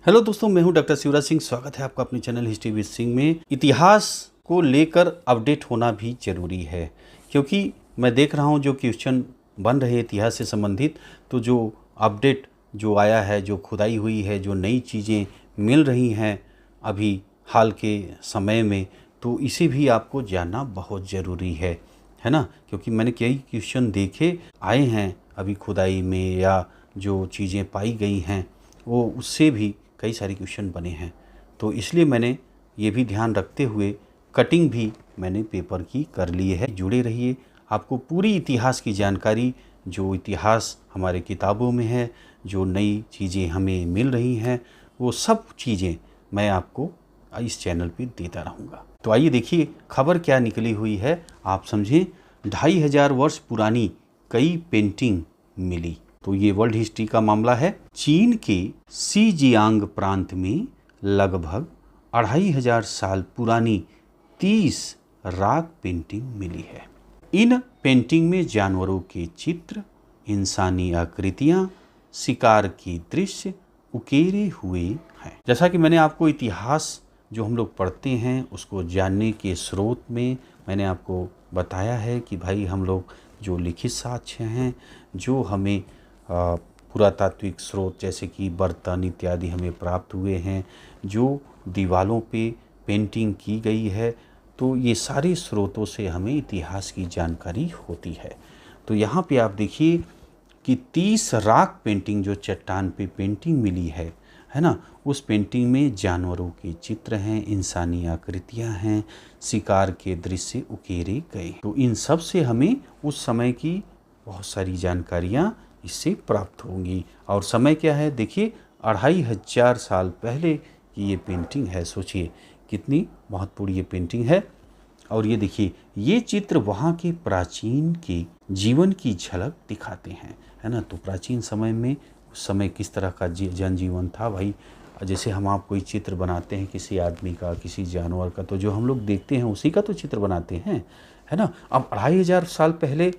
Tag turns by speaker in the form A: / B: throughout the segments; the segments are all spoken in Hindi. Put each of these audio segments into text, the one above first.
A: हेलो दोस्तों, मैं हूं डॉक्टर शिवराज सिंह। स्वागत है आपका अपने चैनल हिस्ट्री विद सिंह में। इतिहास को लेकर अपडेट होना भी जरूरी है, क्योंकि मैं देख रहा हूं जो क्वेश्चन बन रहे इतिहास से संबंधित, तो जो अपडेट जो आया है, जो खुदाई हुई है, जो नई चीज़ें मिल रही हैं अभी हाल के समय में, तो इसे भी आपको जानना बहुत ज़रूरी है ना। क्योंकि मैंने कई क्वेश्चन देखे आए हैं अभी खुदाई में, या जो चीज़ें पाई गई हैं वो उससे भी कई सारे क्वेश्चन बने हैं। तो इसलिए मैंने ये भी ध्यान रखते हुए कटिंग भी मैंने पेपर की कर ली है। जुड़े रहिए, आपको पूरी इतिहास की जानकारी, जो इतिहास हमारे किताबों में है, जो नई चीज़ें हमें मिल रही हैं, वो सब चीज़ें मैं आपको इस चैनल पे देता रहूँगा। तो आइए देखिए खबर क्या निकली हुई है, आप समझें। 2500 वर्ष पुरानी कई पेंटिंग मिली। तो ये वर्ल्ड हिस्ट्री का मामला है। चीन के सीजियांग प्रांत में लगभग 2500 साल पुरानी 30 रॉक पेंटिंग मिली है। इन पेंटिंग में जानवरों के चित्र, इंसानी आकृतियां, शिकार के दृश्य उकेरे हुए हैं। जैसा कि मैंने आपको इतिहास जो हम लोग पढ़ते हैं उसको जानने के स्रोत में मैंने आपको बताया है कि भाई हम लोग जो लिखित साक्ष्य हैं, जो हमें पुरातात्विक स्रोत जैसे कि बर्तन इत्यादि हमें प्राप्त हुए हैं, जो दीवालों पे पेंटिंग की गई है, तो ये सारे स्रोतों से हमें इतिहास की जानकारी होती है। तो यहाँ पे आप देखिए कि 30 रॉक पेंटिंग जो चट्टान पे पेंटिंग मिली है ना, उस पेंटिंग में जानवरों के चित्र हैं, इंसानी आकृतियाँ हैं, शिकार के दृश्य उकेरे गए। तो इन सब से हमें उस समय की बहुत सारी जानकारियाँ इससे प्राप्त होंगी। और समय क्या है, देखिए 2500 साल पहले की ये पेंटिंग है। सोचिए कितनी महत्वपूर्ण ये पेंटिंग है। और ये देखिए, ये चित्र वहाँ के प्राचीन के जीवन की झलक दिखाते हैं, है ना। तो प्राचीन समय में उस समय किस तरह का जनजीवन था भाई। जैसे हम आप कोई चित्र बनाते हैं किसी आदमी का, किसी जानवर का, तो जो हम लोग देखते हैं उसी का तो चित्र बनाते हैं, है ना। अब 2500 साल पहले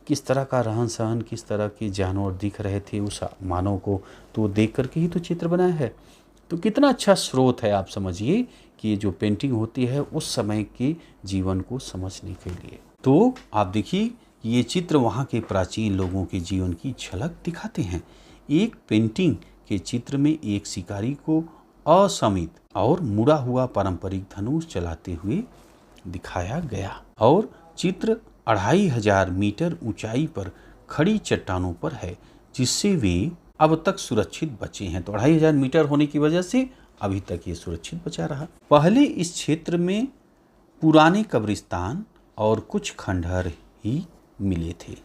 A: किस तरह का रहन सहन, किस तरह के जानवर दिख रहे थे उस मानव को, तो देख करके ही तो चित्र बनाया है। तो कितना अच्छा स्रोत है, आप समझिए कि ये जो पेंटिंग होती है उस समय के जीवन को समझने के लिए। तो आप देखिए ये चित्र वहाँ के प्राचीन लोगों के जीवन की झलक दिखाते हैं। एक पेंटिंग के चित्र में एक शिकारी को असमित और मुड़ा हुआ पारंपरिक धनुष चलाते हुए दिखाया गया, और चित्र 2500 मीटर ऊंचाई पर खड़ी चट्टानों पर है, जिससे वे अब तक सुरक्षित बचे हैं। तो 2500 मीटर होने की वजह से अभी तक ये सुरक्षित बचा रहा। पहले इस क्षेत्र में पुराने कब्रिस्तान और कुछ खंडहर ही मिले थे।